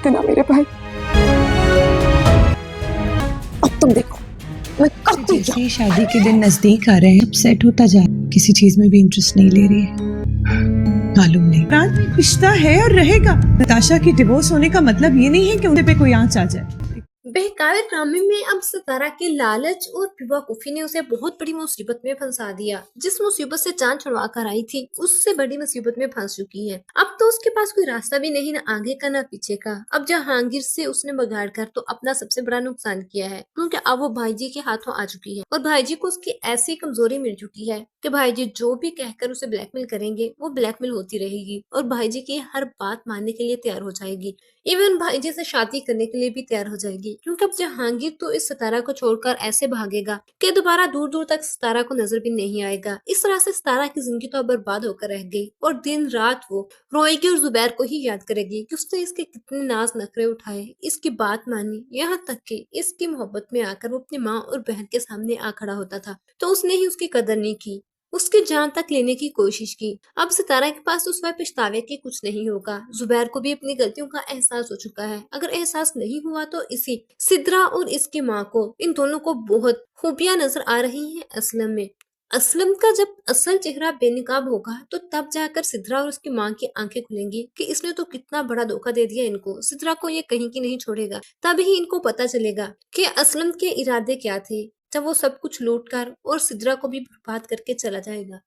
देना मेरे भाई। अब तुम देखो मैं करती जैसे ही शादी के दिन नजदीक आ रहे हैं, अपसेट होता जा रहा है। किसी चीज में भी इंटरेस्ट नहीं ले रही है। मालूम नहीं, प्रांत में रिश्ता है और रहेगा। नताशा की डिवोर्स होने का मतलब ये नहीं है कि उनके पे कोई आंच आ जाए। बहकावे ड्रामे में अब सितारा के लालच और बेवकूफी ने उसे बहुत बड़ी मुसीबत में फंसा दिया। जिस मुसीबत से जान छुड़वा कर आई थी, उससे बड़ी मुसीबत में फंस चुकी है। अब तो उसके पास कोई रास्ता भी नहीं, ना आगे का ना पीछे का। अब जहांगीर से उसने बगाड़ कर तो अपना सबसे बड़ा नुकसान किया है, क्योंकि अब वो भाईजी के हाथों आ चुकी है और भाईजी को उसकी ऐसी कमजोरी मिल चुकी है कि भाईजी जो भी कहकर उसे ब्लैकमेल करेंगे, वो ब्लैकमेल होती रहेगी और भाईजी की हर बात मानने के लिए तैयार हो जाएगी। इवन भाईजी से शादी करने के लिए भी तैयार हो जाएगी, क्योंकि अब जहांगीर तो इस सितारा को छोड़कर ऐसे भागेगा कि दोबारा दूर दूर तक सितारा को नजर भी नहीं आएगा। इस तरह से सितारा की जिंदगी तो अब बर्बाद होकर रह गई और दिन रात वो रोएगी और जुबैर को ही याद करेगी कि उसने इसके कितने नाज नखरे उठाए, इसकी बात मानी, यहाँ तक कि इसकी मोहब्बत में आकर वो अपनी माँ और बहन के सामने आ खड़ा होता था तो उसने ही उसकी कदर नहीं की, उसकी जान तक लेने की कोशिश की। अब सितारा के पास तो सिवाय पछतावे के कुछ नहीं होगा। जुबैर को भी अपनी गलतियों का एहसास हो चुका है। अगर एहसास नहीं हुआ तो इसी सिद्रा और इसकी माँ को, इन दोनों को बहुत खूबियां नजर आ रही हैं असलम में। असलम का जब असल चेहरा बेनकाब होगा तो तब जाकर सिद्रा और उसकी माँ की आंखें खुलेंगी कि इसने तो कितना बड़ा धोखा दे दिया इनको। सिद्रा को ये कहीं की नहीं छोड़ेगा। तभी इनको पता चलेगा कि असलम के इरादे क्या थे, जब वो सब कुछ लूट कर और सिद्रा को भी बर्बाद करके चला जाएगा।